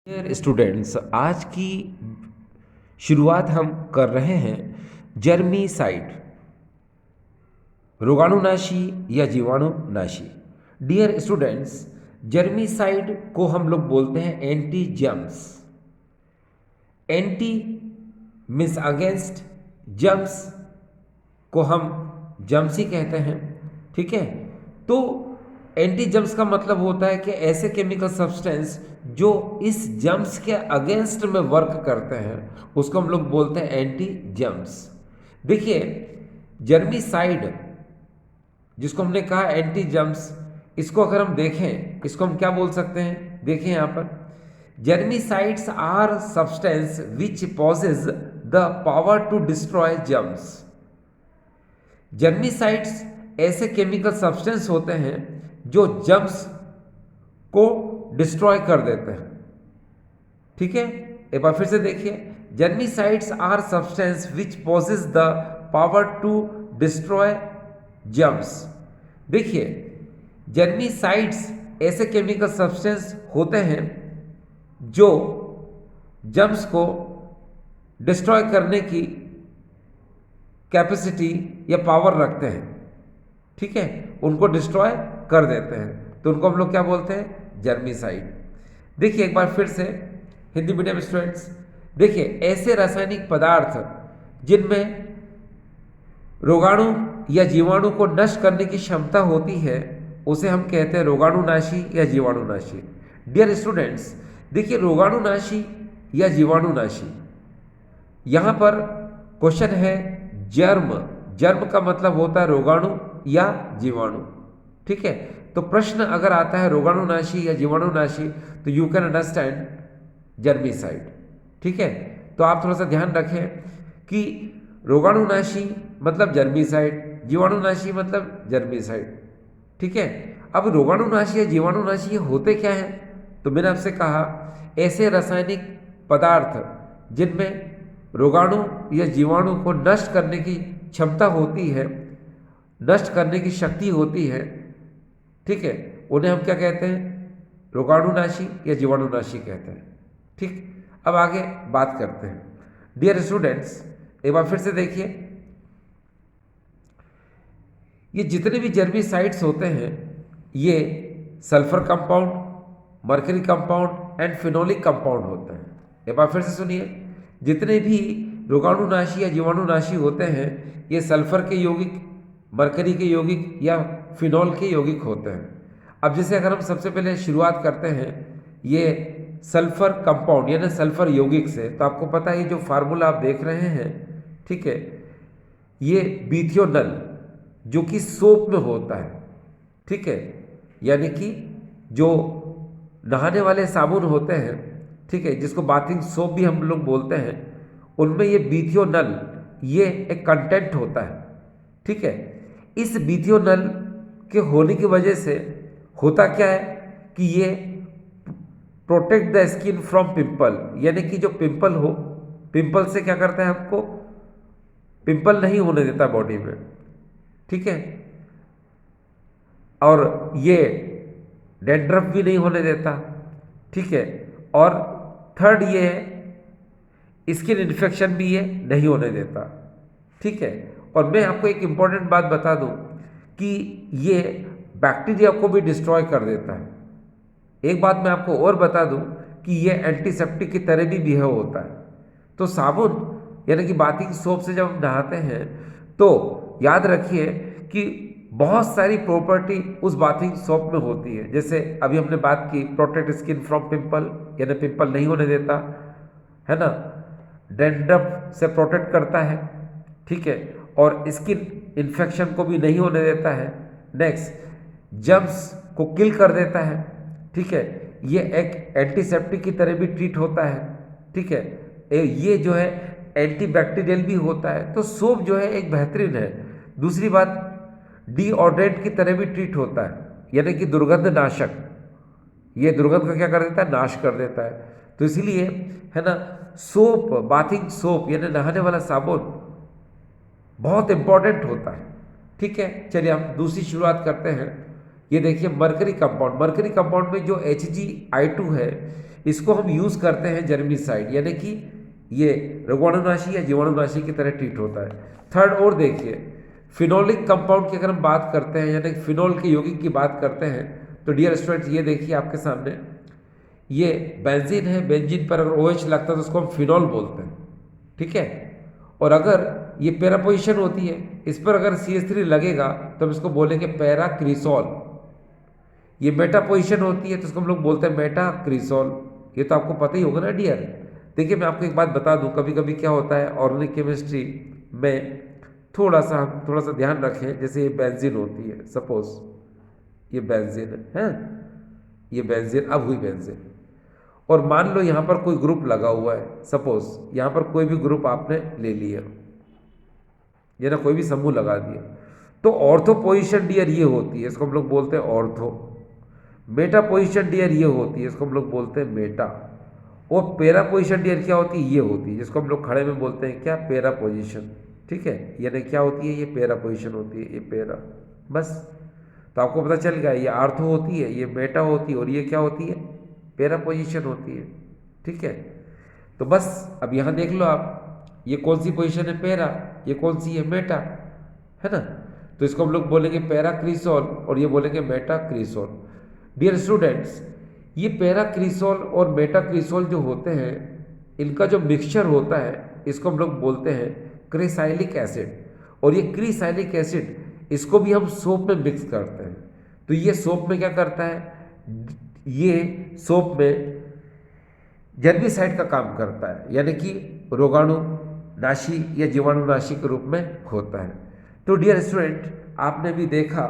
Dear students, आज की शुरुआत हम कर रहे हैं जर्मीसाइड, रोगाणुनाशी या जीवाणुनाशी। डियर स्टूडेंट्स, जर्मीसाइड को हम लोग बोलते हैं anti germs. Anti means against, germs को हम जर्म्स ही कहते हैं। ठीक है, तो एंटी जर्म्स का मतलब होता है कि ऐसे केमिकल सब्सटेंस जो इस जर्म्स के अगेंस्ट में वर्क करते हैं उसको हम लोग बोलते हैं एंटी जर्म्स। देखिए, जर्मीसाइड जिसको हमने कहा एंटी जर्म्स, इसको अगर हम देखें, इसको हम क्या बोल सकते हैं? देखें यहाँ पर, germicides are substance which possess the power to destroy germs. Germicides ऐसे केमिकल सब्सटेंस होते हैं जो जर्म्स को डिस्ट्रॉय कर देते हैं। ठीक है, एक बार फिर से देखिए, germicides are substance which possess the power to destroy germs. देखिए, जर्मीसाइड्स ऐसे केमिकल सब्सटेंस होते हैं जो जर्म्स को डिस्ट्रॉय करने की कैपेसिटी या पावर रखते हैं। ठीक है, उनको डिस्ट्रॉय कर देते हैं, तो उनको हम लोग क्या बोलते हैं? जर्मीसाइड। देखिए एक बार फिर से, हिंदी मीडियम स्टूडेंट्स, देखिए ऐसे रासायनिक पदार्थ जिनमें रोगाणु या जीवाणु को नष्ट करने की क्षमता होती है उसे हम कहते हैं रोगाणुनाशी या जीवाणुनाशी। डियर स्टूडेंट्स, देखिए रोगाणुनाशी या जीवाणुनाशी, यहां पर क्वेश्चन है जर्म। जर्म का मतलब होता है रोगाणु या जीवाणु। ठीक है, तो प्रश्न अगर आता है रोगाणुनाशी या जीवाणुनाशी तो यू कैन अंडरस्टैंड जर्मीसाइड। ठीक है, तो आप थोड़ा सा ध्यान रखें कि रोगाणुनाशी मतलब जर्मीसाइड, जीवाणुनाशी मतलब जर्मीसाइड। ठीक है, अब रोगाणुनाशी या जीवाणुनाशी ये होते क्या है? तो मैंने आपसे कहा ऐसे रासायनिक पदार्थ जिनमें रोगाणु या जीवाणु को नष्ट करने की क्षमता होती है, नष्ट करने की शक्ति होती है। ठीक है, उन्हें हम क्या कहते हैं? रोगाणुनाशी या जीवाणुनाशी कहते हैं। ठीक, अब आगे बात करते हैं। डियर स्टूडेंट्स, एक बार फिर से देखिए, ये जितने भी जर्मीसाइड्स होते हैं ये sulphur compound, mercury compound and phenolic compound होते हैं। एक बार फिर से सुनिए, जितने भी रोगाणुनाशी या जीवाणुनाशी होते हैं ये सल्फर के यौगिक, मरकरी के यौगिक या फिनॉल के यौगिक होते हैं। अब जैसे अगर हम सबसे पहले शुरुआत करते हैं ये सल्फर कंपाउंड यानी सल्फर यौगिक से, तो आपको पता है जो फार्मूला आप देख रहे हैं, ठीक है, ये बीथियोनल जो कि सोप में होता है। ठीक है, यानी कि जो नहाने वाले साबुन होते हैं, ठीक है, जिसको बाथिंग सोप भी हम लोग बोलते हैं, उनमें ये बीथियोनल ये एक कंटेंट होता है। ठीक है, इस बीथियोनल के होने की वजह से होता क्या है कि ये protect the skin from pimple, यानी कि जो पिंपल हो, पिंपल से क्या करता है, हमको पिंपल नहीं होने देता बॉडी में। ठीक है, और ये डैंड्रफ भी नहीं होने देता। ठीक है, और थर्ड ये है स्किन इन्फेक्शन भी ये नहीं होने देता। ठीक है, और मैं आपको एक इंपॉर्टेंट बात बता दूं कि ये बैक्टीरिया को भी डिस्ट्रॉय कर देता है। एक बात मैं आपको और बता दूं कि ये एंटीसेप्टिक की तरह भी बिहेव होता है। तो साबुन यानी कि बाथिंग सोप से जब हम नहाते हैं तो याद रखिए कि बहुत सारी प्रॉपर्टी उस बाथिंग सोप में होती है। जैसे अभी हमने बात की, प्रोटेक्ट स्किन फ्रॉम पिंपल यानी पिंपल नहीं होने देता है ना, डैंड्रफ से प्रोटेक्ट करता है। ठीक है, और स्किन इन्फेक्शन को भी नहीं होने देता है। नेक्स्ट, जर्म्स को किल कर देता है। ठीक है, ये एक एंटीसेप्टिक की तरह भी ट्रीट होता है। ठीक है, ये जो है एंटीबैक्टीरियल भी होता है। तो सोप जो है एक बेहतरीन है। दूसरी बात, डीओड्रेंट की तरह भी ट्रीट होता है, यानी कि दुर्गंध नाशक। ये दुर्गंध का क्या कर देता है? नाश कर देता है। तो इसीलिए है ना, सोप, बाथिंग सोप यानी नहाने वाला साबुन बहुत इंपॉर्टेंट होता है। ठीक है, चलिए हम दूसरी शुरुआत करते हैं। ये देखिए मरकरी कंपाउंड, मरकरी कंपाउंड में जो Hg2 है इसको हम यूज़ करते हैं जर्मिसाइड, यानी कि ये रोगाणुनाशी या जीवाणुनाशी की तरह ट्रीट होता है। थर्ड और देखिए, फिनोलिक कंपाउंड की अगर हम बात करते हैं, यानी फिनोल के यौगिक की बात करते हैं, तो डियर स्टूडेंट्स ये देखिए आपके सामने ये बेंजीन है, बेंजीन पर अगर OH लगता है तो उसको हम फिनोल बोलते हैं, ठीक है। और अगर ये पैरा पोजीशन होती है, इस पर अगर CH3 लगेगा तो हम इसको बोलेंगे पैरा क्रिसोल। ये मेटा पोजीशन होती है तो इसको हम लोग बोलते हैं मेटा क्रिसोल। ये तो आपको पता ही होगा ना डियर। देखिए मैं आपको एक बात बता दूं, कभी कभी क्या होता है ऑर्गेनिक केमिस्ट्री में थोड़ा सा ध्यान रखें। जैसे ये बेंजीन होती है, सपोज ये बेंजीन है, ये बेंजीन अब हुई बेंजीन, और मान लो यहाँ पर कोई ग्रुप लगा हुआ है, सपोज यहाँ पर कोई भी ग्रुप आपने ले लिया, ये ना कोई भी समूह लगा दिया, तो ऑर्थो पोजीशन डियर ये होती है, इसको हम लोग बोलते हैं ऑर्थो। मेटा पोजीशन डियर ये होती है, इसको हम लोग बोलते हैं मेटा। और पैरा पोजीशन डियर क्या होती है, ये होती है, जिसको हम लोग खड़े में बोलते हैं क्या, पैरा पोजीशन, ठीक है। यानी क्या होती है, ये पैरा पोजीशन होती है, ये पैरा, बस। तो आपको पता चल गया, ये आर्थो होती है, ये मेटा होती है, और ये क्या होती है, पैरा पोजीशन होती है, ठीक है। तो बस अब यहाँ देख लो आप, ये कौन सी पोजीशन है, पैरा, ये कौन सी है, मेटा, है ना। तो इसको हम लोग बोलेंगे पैरा क्रिसोल और ये बोलेंगे मेटा क्रिसोल। डियर स्टूडेंट्स, ये पैरा क्रिसोल और मेटा क्रिसोल जो होते हैं, इनका जो मिक्सचर होता है इसको हम लोग बोलते हैं क्रिसाइलिक एसिड। और ये क्रिसाइलिक एसिड इसको भी हम सोप में मिक्स करते हैं। तो ये सोप में क्या करता है, ये सोप में जर्मिसाइड का काम करता है, यानी कि रोगाणु नाशी या जीवाणुनाशी के रूप में होता है। तो डियर स्टूडेंट, आपने भी देखा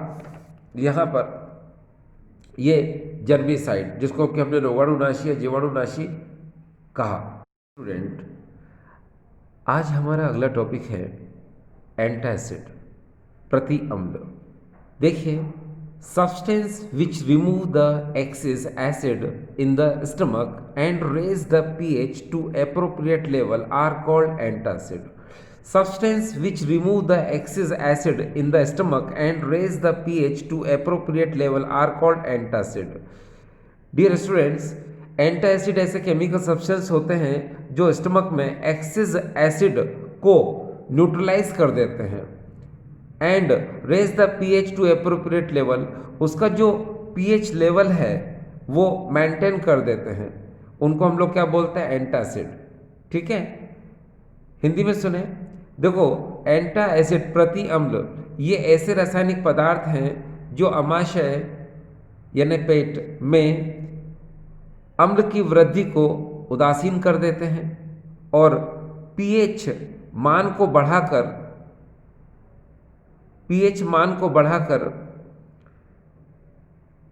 यहाँ पर ये जर्मिसाइड, जिसको कि हमने रोगाणुनाशी या जीवाणुनाशी कहा। स्टूडेंट, आज हमारा अगला टॉपिक है एंटासिड, प्रति अम्ल। देखिए, substance which remove the excess acid in the stomach and raise the pH to appropriate level are called antacid. Substance which remove the excess acid in the stomach and raise the pH to appropriate level are called antacid. Dear students, antacid ऐसे chemical substance होते हैं जो stomach में excess acid को neutralise कर देते हैं and raise the pH to appropriate level, उसका जो पीएच लेवल है वो मेंटेन कर देते हैं। उनको हम लोग क्या बोलते हैं, एंटासिड, ठीक है। हिंदी में सुने, देखो एंटा एसिड प्रति अम्ल ये ऐसे रासायनिक पदार्थ हैं जो अमाशय यानी पेट में अम्ल की वृद्धि को उदासीन कर देते हैं और पीएच मान को बढ़ाकर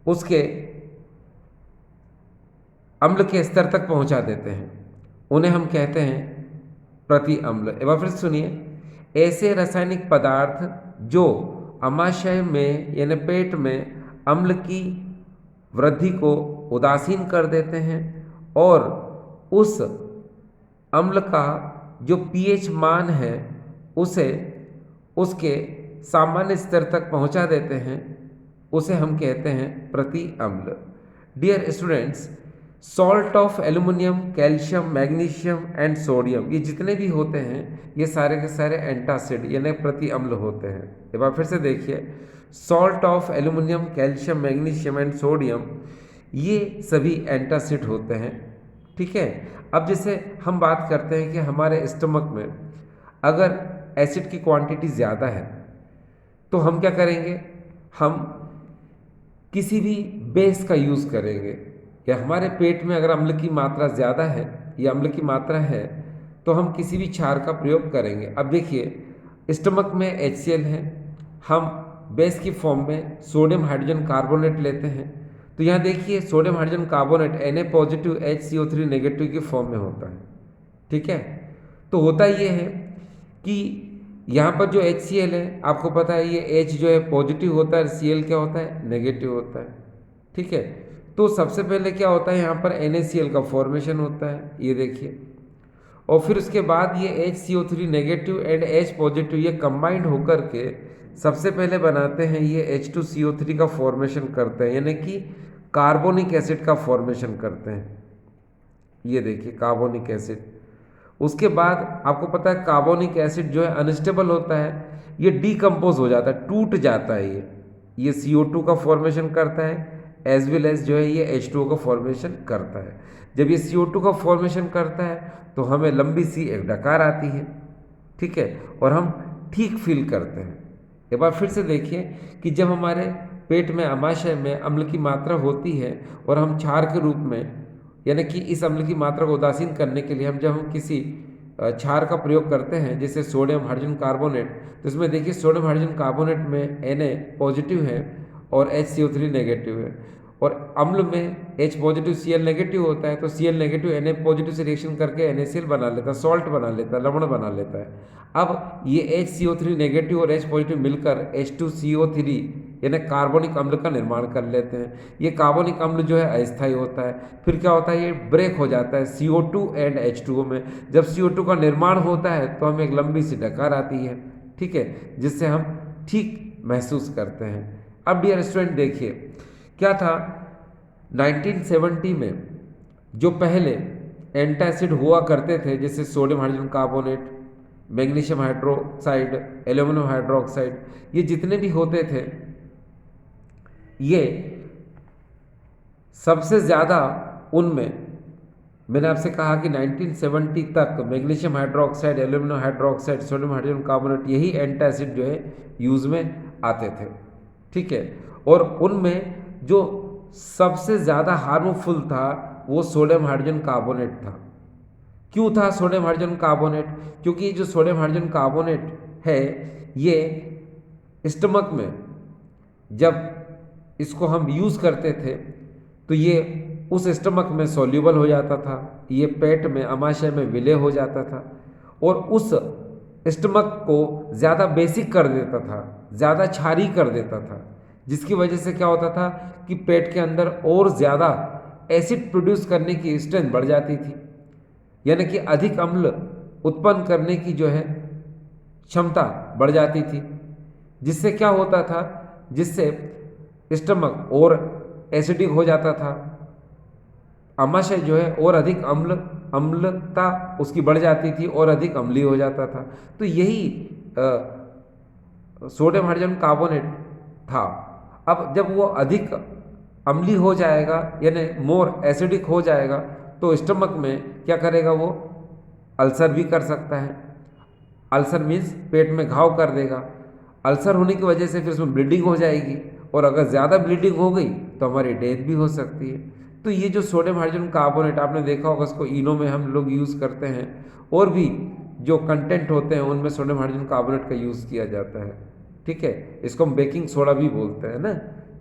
उसके अम्ल के स्तर तक पहुंचा देते हैं। उन्हें हम कहते हैं प्रति अम्ल। एक बार फिर सुनिए, ऐसे रासायनिक पदार्थ जो अमाशय में यानी पेट में अम्ल की वृद्धि को उदासीन कर देते हैं और उस अम्ल का जो पीएच मान है उसे उसके सामान्य स्तर तक पहुंचा देते हैं, उसे हम कहते हैं प्रति अम्ल। Dear students, salt of aluminium, calcium, magnesium and sodium, ये जितने भी होते हैं ये सारे के सारे एंटासिड यानी प्रति अम्ल होते हैं। एक बार फिर से देखिए, salt of aluminium, calcium, magnesium and sodium, ये सभी एंटासिड होते हैं, ठीक है। अब जैसे हम बात करते हैं कि हमारे स्टमक में अगर एसिड की क्वांटिटी ज़्यादा है तो हम क्या करेंगे, हम किसी भी बेस का यूज़ करेंगे। या हमारे पेट में अगर अम्ल की मात्रा ज़्यादा है या अम्ल की मात्रा है तो हम किसी भी क्षार का प्रयोग करेंगे। अब देखिए, स्टमक में HCl है, हम बेस की फॉर्म में सोडियम हाइड्रोजन कार्बोनेट लेते हैं। तो यहाँ देखिए, sodium hydrogen carbonate Na positive HCO3 negative की फॉर्म में होता है, ठीक है। तो होता ये है कि यहाँ पर जो HCl है, आपको पता है ये H जो है पॉजिटिव होता है, Cl क्या होता है, नेगेटिव होता है, ठीक है। तो सबसे पहले क्या होता है, यहाँ पर NaCl का फॉर्मेशन होता है, ये देखिए, और फिर उसके बाद ये HCO3 negative and H positive ये कंबाइंड होकर के सबसे पहले बनाते हैं ये H2CO3 का फॉर्मेशन करते हैं, यानी कि कार्बोनिक एसिड का फॉर्मेशन करते हैं, ये देखिए कार्बोनिक एसिड। उसके बाद आपको पता है कार्बोनिक एसिड जो है अनस्टेबल होता है, ये डीकम्पोज हो जाता है, टूट जाता है ये CO2 का फॉर्मेशन करता है, एज वेल एज जो है ये H2O का फॉर्मेशन करता है। जब ये CO2 का फॉर्मेशन करता है तो हमें लंबी सी एक डकार आती है, ठीक है, और हम ठीक फील करते हैं। एक बार फिर से देखिए कि जब हमारे पेट में अमाशय में अम्ल की मात्रा होती है और हम क्षार के रूप में, यानी कि इस अम्ल की मात्रा को उदासीन करने के लिए जब हम किसी क्षार का प्रयोग करते हैं जैसे सोडियम हाइड्रोजन कार्बोनेट, तो इसमें देखिए सोडियम हाइड्रोजन कार्बोनेट में Na पॉजिटिव है और HCO3 नेगेटिव है, और अम्ल में H पॉजिटिव Cl नेगेटिव होता है, तो Cl नेगेटिव Na पॉजिटिव से रिएक्शन करके NaCl बना लेता है, सॉल्ट बना लेता है, लवण बना लेता है। अब ये HCO3 नेगेटिव और H पॉजिटिव मिलकर H2CO3 यानी कार्बनिक अम्ल का निर्माण कर लेते हैं। ये कार्बनिक अम्ल जो है अस्थायी होता है, फिर क्या होता है ये ब्रेक हो जाता है CO2 एंड H2O में। जब CO2 का निर्माण होता है तो हमें एक लंबी सी डकार आती है, ठीक है, जिससे हम ठीक महसूस करते हैं। अब डियर स्टूडेंट देखिए क्या था, 1970 में जो पहले एंटासिड हुआ करते थे जैसे sodium hydrogen carbonate, magnesium hydroxide, aluminium hydroxide, ये जितने भी होते थे ये सबसे ज़्यादा उनमें मैंने आपसे कहा कि 1970 तक magnesium hydroxide, aluminium hydroxide, sodium hydrogen carbonate यही एंटासिड जो है यूज़ में आते थे, ठीक है। और उनमें जो सबसे ज़्यादा हार्मफुल था वो सोडियम हाइड्रोजन कार्बोनेट था। क्यों था सोडियम हाइड्रोजन कार्बोनेट? क्योंकि जो सोडियम हाइड्रोजन कार्बोनेट है ये स्टमक में जब इसको हम यूज़ करते थे तो ये उस स्टमक में सॉल्यूबल हो जाता था, ये पेट में अमाशय में विलय हो जाता था और उस स्टमक को ज़्यादा बेसिक कर देता था, ज़्यादा क्षारीय कर देता था, जिसकी वजह से क्या होता था कि पेट के अंदर और ज़्यादा एसिड प्रोड्यूस करने की स्ट्रेंथ बढ़ जाती थी, यानी कि अधिक अम्ल उत्पन्न करने की जो है क्षमता बढ़ जाती थी, जिससे क्या होता था, जिससे स्टमक और एसिडिक हो जाता था, अमाशय जो है और अधिक अम्लता उसकी बढ़ जाती थी और अधिक अम्लीय हो जाता था। तो यही सोडियम हाइड्रोजन कार्बोनेट था। अब जब वो अधिक अम्लीय हो जाएगा यानी मोर एसिडिक हो जाएगा तो स्टमक में क्या करेगा, वो अल्सर भी कर सकता है। अल्सर मीन्स पेट में घाव कर देगा। अल्सर होने की वजह से फिर उसमें ब्लीडिंग हो जाएगी और अगर ज़्यादा ब्लीडिंग हो गई तो हमारी डेथ भी हो सकती है। तो ये जो सोडियम हाइड्रोजन कार्बोनेट आपने देखा होगा, इसको इनो में हम लोग यूज़ करते हैं और भी जो कंटेंट होते हैं उनमें सोडियम हाइड्रोजन कार्बोनेट का यूज़ किया जाता है, ठीक है। इसको हम बेकिंग सोडा भी बोलते हैं ना।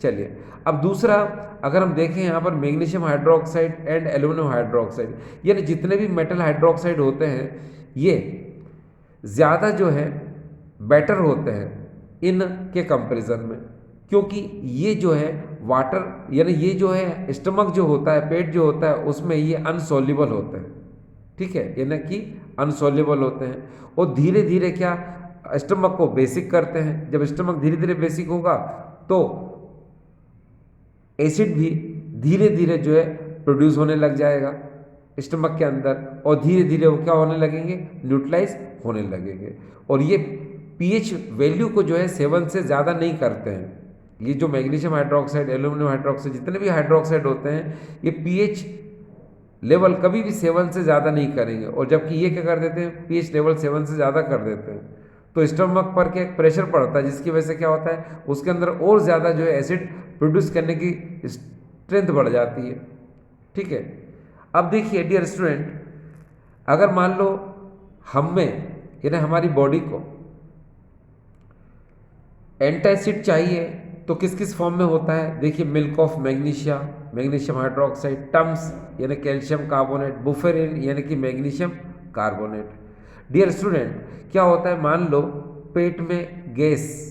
चलिए अब दूसरा अगर हम देखें यहाँ पर magnesium hydroxide and aluminium hydroxide, यानी जितने भी मेटल हाइड्रोक्साइड होते हैं ये ज़्यादा जो है बेटर होते हैं इन के कंपैरिजन में, क्योंकि ये जो है वाटर यानी ये जो है स्टमक जो होता है, पेट जो होता है उसमें ये अनसॉल्युबल होते हैं, ठीक है, यानी कि अनसॉल्युबल होते हैं और धीरे धीरे क्या स्टमक को बेसिक करते हैं। जब स्टमक धीरे धीरे बेसिक होगा तो एसिड भी धीरे धीरे जो है प्रोड्यूस होने लग जाएगा स्टमक के अंदर और धीरे धीरे वो क्या होने लगेंगे, न्यूट्रलाइज होने लगेंगे। और ये पीएच वैल्यू को जो है 7 से ज़्यादा नहीं करते हैं। ये जो मैग्नीशियम हाइड्रोक्साइड, एल्यूमिनियम हाइड्रोक्साइड, जितने भी हाइड्रोक्साइड होते हैं ये पीएच लेवल कभी भी 7 से ज़्यादा नहीं करेंगे, और जबकि ये क्या कर देते हैं, पीएच लेवल 7 से ज़्यादा कर देते हैं। तो स्टमक पर क्या एक प्रेशर पड़ता है जिसकी वजह से क्या होता है उसके अंदर और ज़्यादा जो है एसिड प्रोड्यूस करने की स्ट्रेंथ बढ़ जाती है, ठीक है। अब देखिए डियर स्टूडेंट, अगर मान लो हम में यानी हमारी बॉडी को एंटासिड चाहिए तो किस किस फॉर्म में होता है, देखिए milk of magnesia, magnesium hydroxide, terms यानी कैल्शियम कार्बोनेट, बुफेरिन यानी कि मैग्नीशियम कार्बोनेट। डियर स्टूडेंट क्या होता है, मान लो पेट में गैस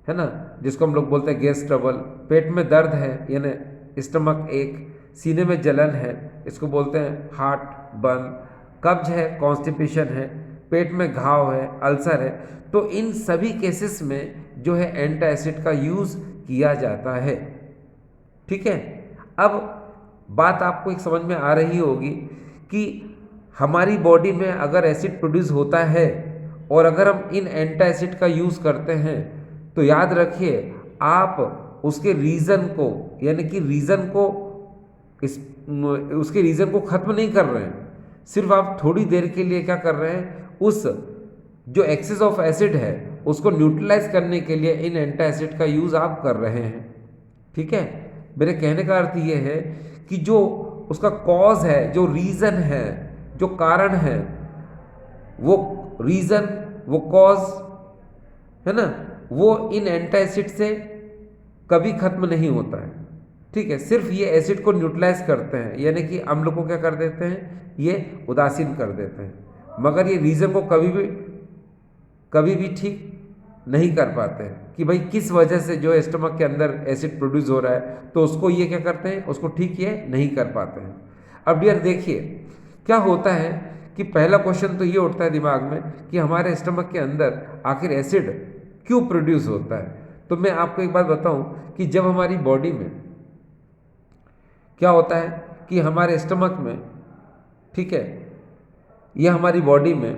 है ना, जिसको हम लोग बोलते हैं गैस ट्रबल, पेट में दर्द है यानी स्टमक एक, सीने में जलन है इसको बोलते हैं हार्ट बर्न, कब्ज है कॉन्स्टिपेशन है, पेट में घाव है अल्सर है। तो इन सभी केसेस में जो है एंटासिड का यूज़ किया जाता है, ठीक है। अब बात आपको एक समझ में आ रही होगी कि हमारी बॉडी में अगर एसिड प्रोड्यूस होता है और अगर हम इन एंटासिड का यूज़ करते हैं तो याद रखिए आप उसके रीज़न को, यानी कि रीज़न को इस उसके रीज़न को ख़त्म नहीं कर रहे हैं, सिर्फ आप थोड़ी देर के लिए क्या कर रहे हैं, उस जो एक्सेस ऑफ एसिड है उसको न्यूट्रलाइज करने के लिए इन एंटासिड का यूज़ आप कर रहे हैं। ठीक है, मेरे कहने का अर्थ ये है कि जो उसका कॉज है, जो रीज़न है, जो कारण है, वो रीज़न, वो कॉज है ना, वो इन एंटासिड से कभी खत्म नहीं होता है। ठीक है, सिर्फ ये एसिड को न्यूट्रलाइज करते हैं, यानी कि अम्ल को क्या कर देते हैं, ये उदासीन कर देते हैं, मगर ये रीज़न को कभी भी ठीक नहीं कर पाते हैं कि भाई किस वजह से जो स्टमक के अंदर एसिड प्रोड्यूस हो रहा है, तो उसको ये क्या करते हैं, उसको ठीक ये नहीं कर पाते हैं। अब डियर देखिए क्या होता है कि पहला क्वेश्चन तो ये उठता है दिमाग में कि हमारे स्टमक के अंदर आखिर एसिड क्यों प्रोड्यूस होता है। तो मैं आपको एक बात बताऊं कि जब हमारी बॉडी में क्या होता है कि हमारे स्टमक में, ठीक है, यह हमारी बॉडी में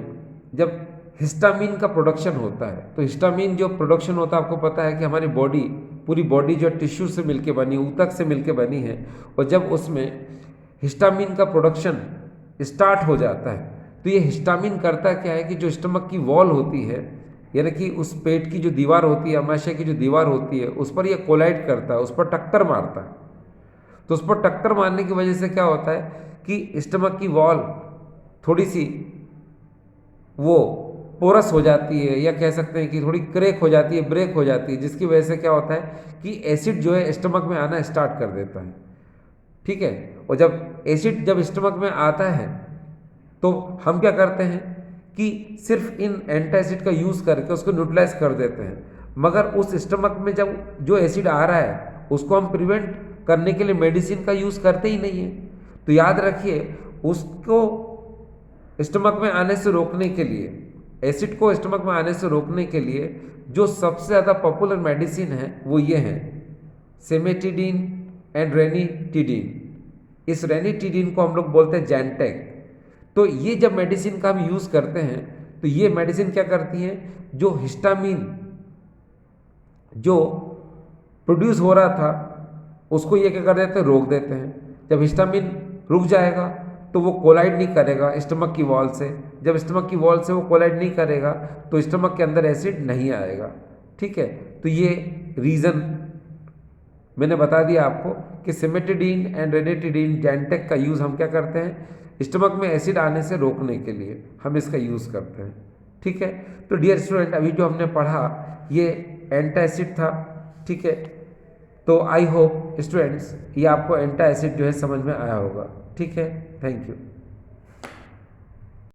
जब हिस्टामिन का प्रोडक्शन होता है, तो हिस्टामिन जो प्रोडक्शन होता है, आपको पता है कि हमारी बॉडी, पूरी बॉडी जो टिश्यू से मिलके बनी, ऊतक से मिलके बनी है, और जब उसमें हिस्टामिन का प्रोडक्शन स्टार्ट हो जाता है तो ये हिस्टामिन करता क्या है कि जो स्टमक की वॉल होती है, यानी कि उस पेट की जो दीवार होती है, आमाशय की जो दीवार होती है, उस पर ये कोलाइड करता है, उस पर टक्कर मारता है। तो उस पर टक्कर मारने की वजह से क्या होता है कि स्टमक की वॉल थोड़ी सी वो पोरस हो जाती है, या कह सकते हैं कि थोड़ी क्रैक हो जाती है, ब्रेक हो जाती है, जिसकी वजह से क्या होता है कि एसिड जो है स्टमक में आना स्टार्ट कर देता है। ठीक है, और जब एसिड जब स्टमक में आता है तो हम क्या करते हैं कि सिर्फ इन एंटासिड का यूज़ करके उसको न्यूट्रलाइज कर देते हैं, मगर उस स्टमक में जब जो एसिड आ रहा है उसको हम प्रिवेंट करने के लिए मेडिसिन का यूज़ करते ही नहीं है। तो याद रखिए उसको स्टमक में आने से रोकने के लिए, एसिड को स्टमक में आने से रोकने के लिए जो सबसे ज़्यादा पॉपुलर मेडिसिन है वो ये है सिमेटिडीन एंड रेनिटिडीन। इस रेनिटिडीन को हम लोग बोलते हैं जैंटेक। तो ये जब मेडिसिन का हम यूज़ करते हैं तो ये मेडिसिन क्या करती है, जो हिस्टामिन जो प्रोड्यूस हो रहा था उसको ये क्या कर देते हैं, रोक देते हैं। जब हिस्टामिन रुक जाएगा तो वो कोलाइड नहीं करेगा स्टमक की वॉल से, जब स्टमक की वॉल से वो कोलाइड नहीं करेगा तो स्टमक के अंदर एसिड नहीं आएगा। ठीक है, तो ये रीज़न मैंने बता दिया आपको कि सिमेटिडीन एंड रेनिटिडीन जैंटेक का यूज़ हम क्या करते हैं, स्टमक में एसिड आने से रोकने के लिए हम इसका यूज़ करते हैं। ठीक है, तो डियर स्टूडेंट अभी जो हमने पढ़ा ये एंटासिड था। ठीक है, तो आई होप स्टूडेंट्स ये आपको एंटासिड जो है समझ में आया होगा। ठीक है, थैंक यू।